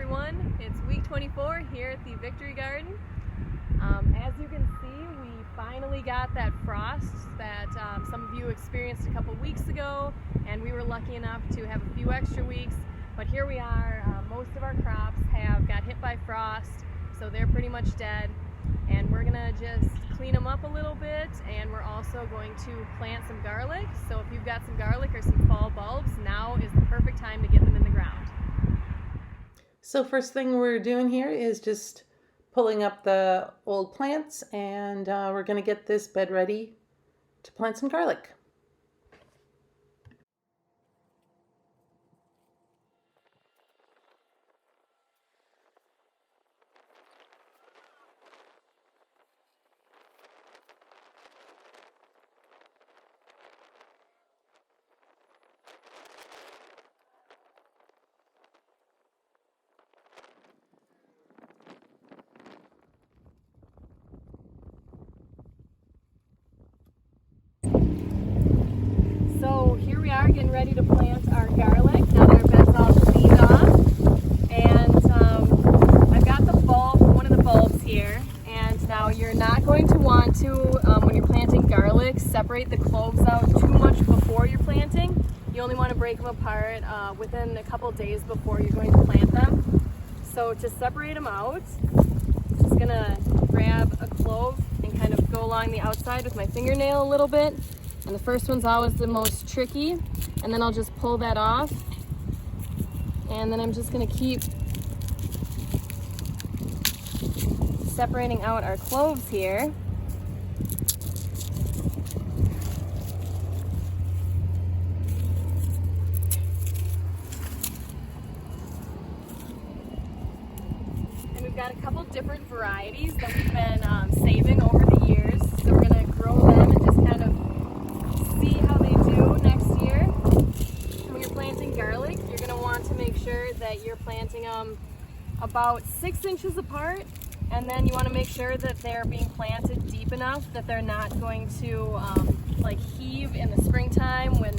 everyone. It's week 24 here at the Victory Garden. As you can see, we finally got that frost that some of you experienced a couple weeks ago, and we were lucky enough to have a few extra weeks. But here we are. Most of our crops have got hit by frost, so they're pretty much dead. And we're gonna just clean them up a little bit, and we're also going to plant some garlic. So if you've got some garlic or some fall bulbs, now is the perfect time to get them in the ground. So first thing we're doing here is just pulling up the old plants, and we're going to get this bed ready to plant some garlic. So here we are getting ready to plant our garlic now that our bed's all cleaned off. And I've got the bulb, one of the bulbs here. And now you're not going to want to, when you're planting garlic, separate the cloves out too much before you're planting. You only want to break them apart within a couple days before you're going to plant them. So to separate them out, I'm just going to grab a clove and kind of go along the outside with my fingernail a little bit. And the first one's always the most tricky, and then I'll just pull that off, and then I'm just going to keep separating out our cloves here. And we've got a couple different varieties that we've been saving over the years, so we're going to grow them and just kind of see how they do next year. When you're planting garlic, you're going to want to make sure that you're planting them about 6 inches apart, and then you want to make sure that they're being planted deep enough that they're not going to like heave in the springtime when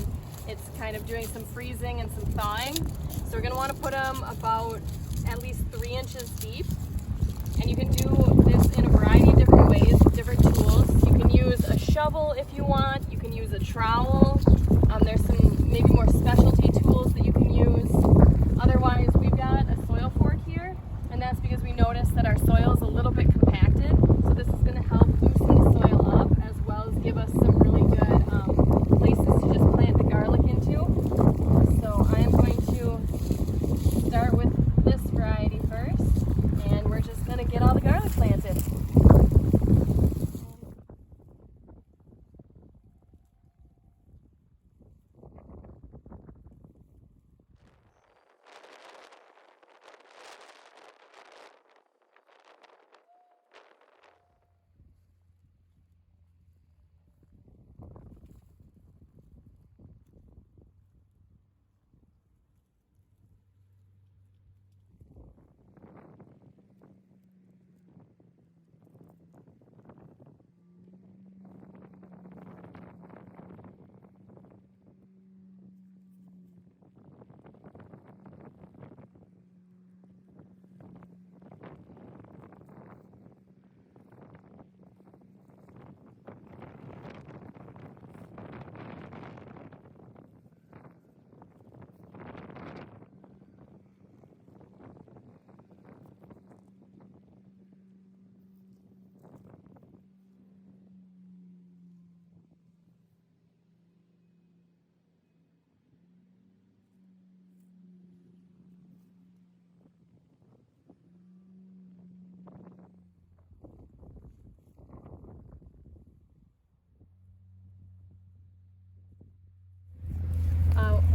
it's kind of doing some freezing and some thawing. So we're going to want to put them about at least 3 inches deep. And you can do this in a variety of different ways with different tools. You can use a shovel if you want. You can use a trowel. There's some maybe more specialty tools that you can use. Otherwise, we've got a soil fork here, and that's because we noticed that our soil is a little bit compacted. So this is going to help loosen the soil up as well as give us some really good places to just plant the garlic into. So I am going to start with this variety first, and we're just going to get all the garlic planted.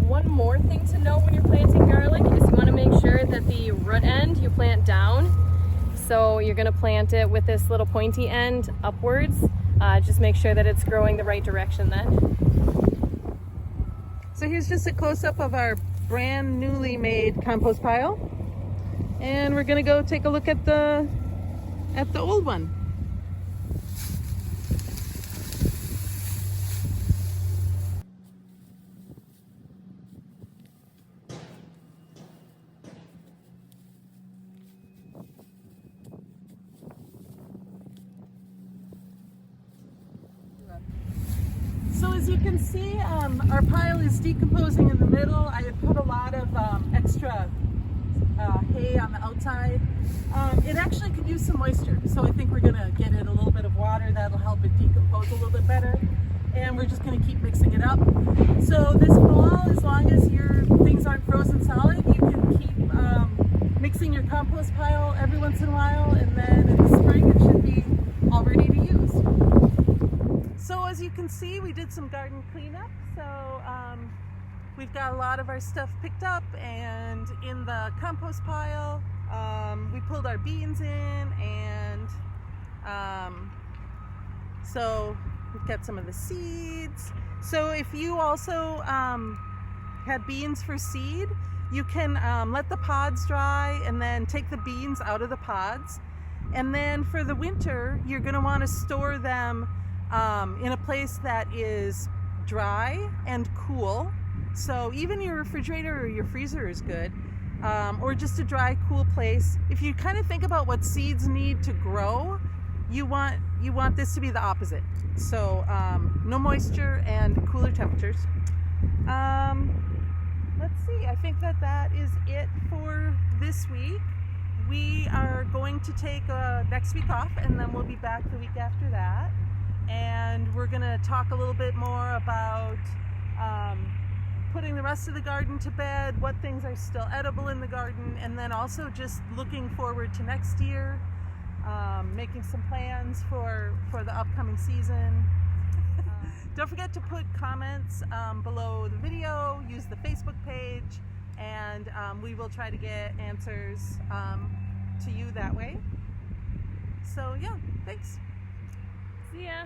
One more thing to note when you're planting garlic is you want to make sure that the root end you plant down. So you're going to plant it with this little pointy end upwards. Just make sure that it's growing the right direction then. So here's just a close-up of our brand newly made compost pile, and we're going to go take a look at the old one. can see, our pile is decomposing in the middle. I had put a lot of extra hay on the outside. It actually could use some moisture, so I think we're going to get it a little bit of water. That'll help it decompose a little bit better. And we're just going to keep mixing it up. So this fall, as long as your things aren't frozen solid, you can keep mixing your compost pile every once in a while, and then in the spring it should be all ready to use. So as you can see, we did some garden cleanup. So we've got a lot of our stuff picked up, and in the compost pile, we pulled our beans in, and so we've got some of the seeds. So if you also had beans for seed, you can let the pods dry and then take the beans out of the pods. And then for the winter, you're going to want to store them in a place that is dry and cool. So even your refrigerator or your freezer is good, or just a dry, cool place. If you kind of think about what seeds need to grow, you want this to be the opposite. So no moisture and cooler temperatures. Let's see, I think that is it for this week. We are going to take next week off, and then we'll be back the week after that. And we're going to talk a little bit more about putting the rest of the garden to bed, what things are still edible in the garden, and then also just looking forward to next year, making some plans for the upcoming season. Don't forget to put comments below the video, use the Facebook page, and we will try to get answers to you that way. So yeah, thanks. See ya.